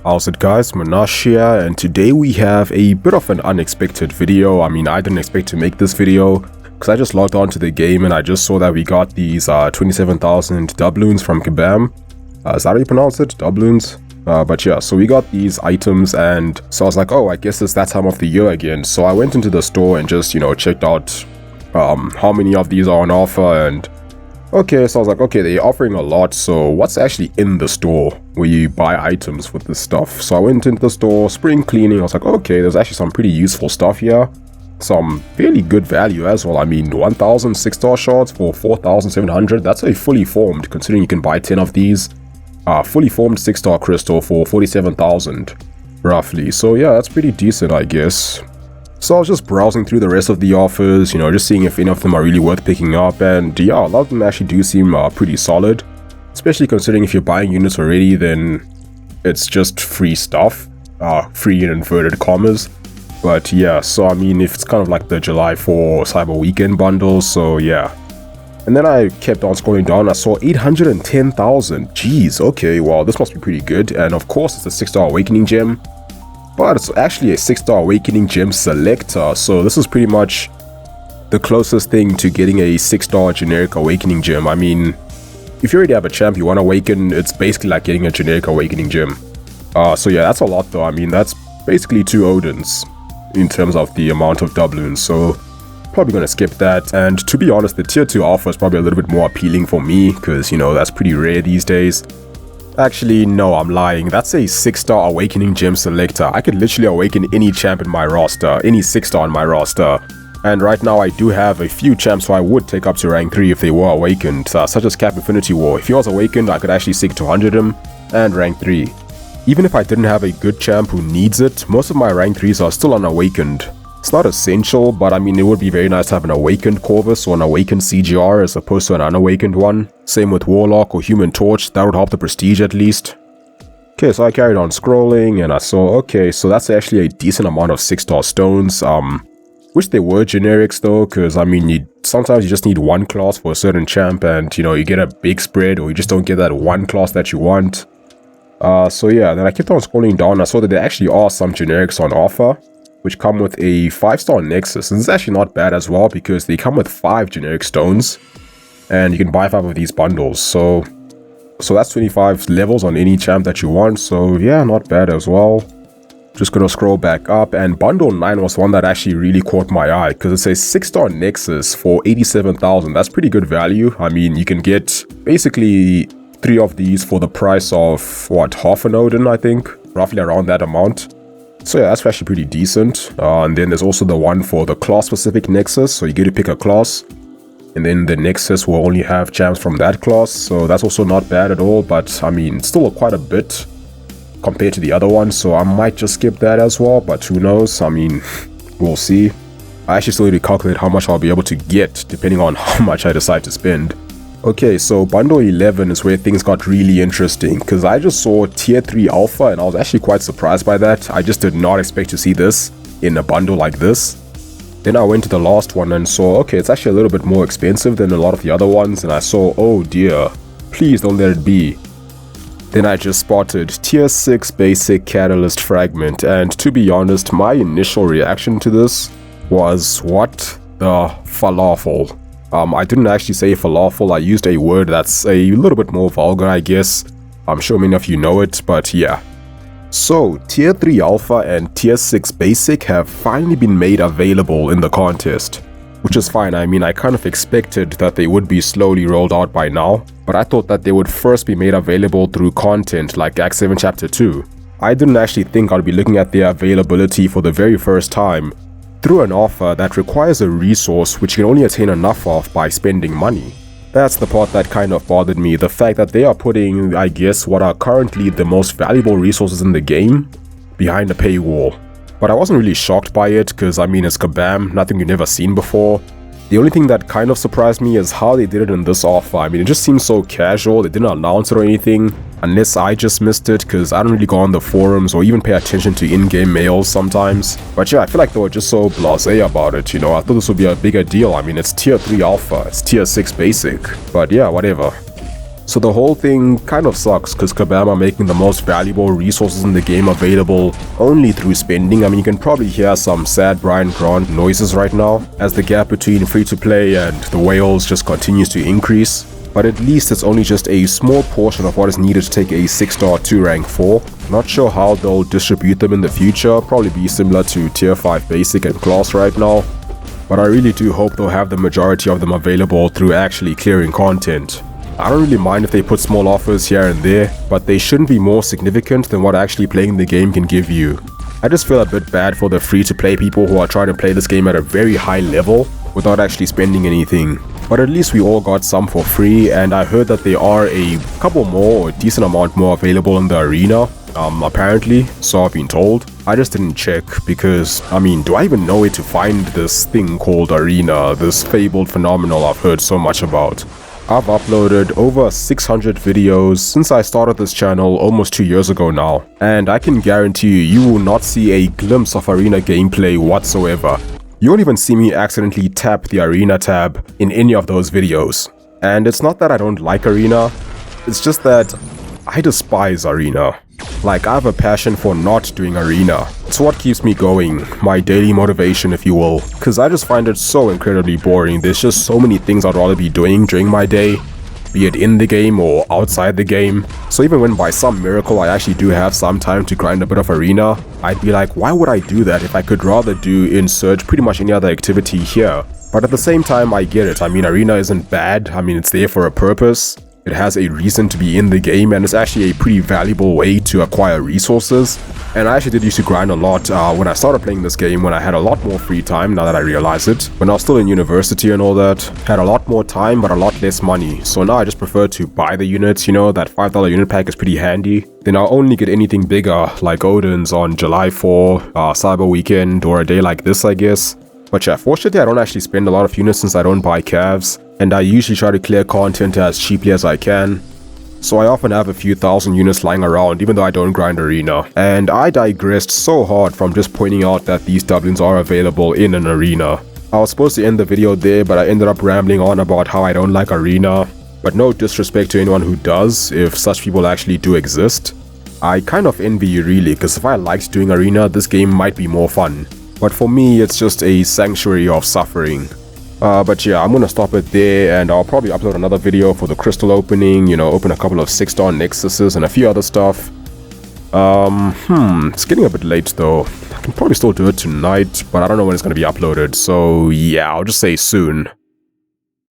How's it guys, Munash here, and today we have a bit of an unexpected video. I didn't expect to make this video because I just logged on to the game and I just saw that we got these 27,000 doubloons from Kabam. Is that how you pronounce it? Doubloons? But yeah, so we got these items and so I was like, oh, I guess it's that time of the year again. So I went into the store and just, checked out how many of these are on offer and okay, so I was like, okay, they're offering a lot, so what's actually in the store where you buy items with this stuff? So I went into the store, spring cleaning, I was like, okay, there's actually some pretty useful stuff here. Some fairly good value as well. 1,000 6-star shards for 4,700, that's a fully formed, considering you can buy 10 of these. Fully formed 6-star crystal for 47,000, roughly. So yeah, that's pretty decent, I guess. So I was just browsing through the rest of the offers, just seeing if any of them are really worth picking up, and yeah, a lot of them actually do seem pretty solid, especially considering if you're buying units already, then it's just free stuff, free in inverted commas. But yeah, so if it's kind of like the July 4 Cyber Weekend bundle, so yeah. And then I kept on scrolling down, I saw 810,000, jeez, okay, wow, this must be pretty good, and of course it's a 6-star Awakening gem. But it's actually a 6-star Awakening Gem Selector, so this is pretty much the closest thing to getting a 6-star generic Awakening Gem. If you already have a champ you want to awaken, it's basically like getting a generic Awakening Gem. So yeah, that's a lot though. That's basically 2 Odins in terms of the amount of doubloons, so probably gonna skip that. And to be honest, the tier 2 alpha is probably a little bit more appealing for me, because that's pretty rare these days. Actually, no, I'm lying. That's a 6-star Awakening Gem Selector. I could literally awaken any champ in my roster, any 6-star in my roster. And right now I do have a few champs who I would take up to rank 3 if they were awakened, such as Cap Infinity War. If he was awakened, I could actually seek to 100 him and rank 3. Even if I didn't have a good champ who needs it, most of my rank 3s are still unawakened. It's not essential, but it would be very nice to have an awakened Corvus or an awakened CGR as opposed to an unawakened one. Same with Warlock or Human Torch, that would help the prestige at least. Okay, so I carried on scrolling and I saw, okay, so that's actually a decent amount of 6-star stones. Wish they were generics though, because sometimes you just need one class for a certain champ and you get a big spread, or you just don't get that one class that you want. So yeah, then I kept on scrolling down, I saw that there actually are some generics on offer, which come with a 5-star Nexus, and it's actually not bad as well because they come with 5 generic stones and you can buy 5 of these bundles, so that's 25 levels on any champ that you want, so yeah, not bad as well. Just gonna scroll back up, and bundle 9 was one that actually really caught my eye because it's a 6-star Nexus for 87,000. That's pretty good value. You can get basically 3 of these for the price of what, half an Odin, I think, roughly around that amount. So yeah, that's actually pretty decent. And then there's also the one for the class-specific Nexus, so you get to pick a class, and then the Nexus will only have champs from that class, so that's also not bad at all, but it's still quite a bit compared to the other one, so I might just skip that as well, but who knows, we'll see. I actually still need to calculate how much I'll be able to get, depending on how much I decide to spend. Okay, so bundle 11 is where things got really interesting, because I just saw tier 3 alpha and I was actually quite surprised by that. I just did not expect to see this in a bundle like this. Then I went to the last one and saw, okay, it's actually a little bit more expensive than a lot of the other ones, and I saw, oh dear, please don't let it be. Then I just spotted tier 6 basic catalyst fragment, and to be honest, my initial reaction to this was, what the falafel? I didn't actually say falafel, I used a word that's a little bit more vulgar, I guess. I'm sure many of you know it, but yeah. So, tier 3 alpha and tier 6 basic have finally been made available in the contest. Which is fine, I kind of expected that they would be slowly rolled out by now, but I thought that they would first be made available through content like Act 7 Chapter 2. I didn't actually think I'd be looking at their availability for the very first time through an offer that requires a resource which you can only attain enough of by spending money. That's the part that kind of bothered me, the fact that they are putting, I guess, what are currently the most valuable resources in the game behind a paywall. But I wasn't really shocked by it, because it's Kabam, nothing you've never seen before. The only thing that kind of surprised me is how they did it in this offer. It just seems so casual, they didn't announce it or anything, unless I just missed it, because I don't really go on the forums or even pay attention to in-game mails sometimes. But yeah, I feel like they were just so blasé about it, I thought this would be a bigger deal. It's tier 3 alpha, it's tier 6 basic, but yeah, whatever. So the whole thing kind of sucks because Kabam are making the most valuable resources in the game available only through spending. I mean, you can probably hear some sad Brian Grant noises right now as the gap between free-to-play and the whales just continues to increase. But at least it's only just a small portion of what is needed to take a 6-star 2 rank 4. Not sure how they'll distribute them in the future, probably be similar to tier 5 basic and class right now. But I really do hope they'll have the majority of them available through actually clearing content. I don't really mind if they put small offers here and there, but they shouldn't be more significant than what actually playing the game can give you. I just feel a bit bad for the free-to-play people who are trying to play this game at a very high level without actually spending anything. But at least we all got some for free, and I heard that there are a couple more or a decent amount more available in the arena, apparently, so I've been told. I just didn't check because, I mean, do I even know where to find this thing called arena, this fabled phenomenon I've heard so much about? I've uploaded over 600 videos since I started this channel almost 2 years ago now, and I can guarantee you will not see a glimpse of arena gameplay whatsoever. You won't even see me accidentally tap the arena tab in any of those videos. And it's not that I don't like arena, it's just that I despise arena. Like, I have a passion for not doing arena. It's what keeps me going, my daily motivation if you will, because I just find it so incredibly boring. There's just so many things I'd rather be doing during my day, be it in the game or outside the game. So even when by some miracle I actually do have some time to grind a bit of arena, I'd be like, why would I do that if I could rather do insert pretty much any other activity here? But at the same time, I get it. I mean, arena isn't bad. I mean, it's there for a purpose. It has a reason to be in the game, and it's actually a pretty valuable way to acquire resources. And I actually did used to grind a lot when I started playing this game, when I had a lot more free time, now that I realize it. When I was still in university and all that, had a lot more time but a lot less money. So now I just prefer to buy the units, you know, that $5 unit pack is pretty handy. Then I'll only get anything bigger, like Odin's on July 4, Cyber Weekend, or a day like this, I guess. But yeah, fortunately I don't actually spend a lot of units since I don't buy calves, and I usually try to clear content as cheaply as I can. So I often have a few thousand units lying around even though I don't grind arena. And I digressed so hard from just pointing out that these doubloons are available in an arena. I was supposed to end the video there, but I ended up rambling on about how I don't like arena. But no disrespect to anyone who does, if such people actually do exist. I kind of envy you really, because if I liked doing arena, this game might be more fun. But for me, it's just a sanctuary of suffering. But yeah, I'm gonna stop it there, and I'll probably upload another video for the crystal opening, you know, open a couple of 6-star nexuses and a few other stuff. It's getting a bit late though. I can probably still do it tonight, but I don't know when it's gonna be uploaded, so yeah, I'll just say soon.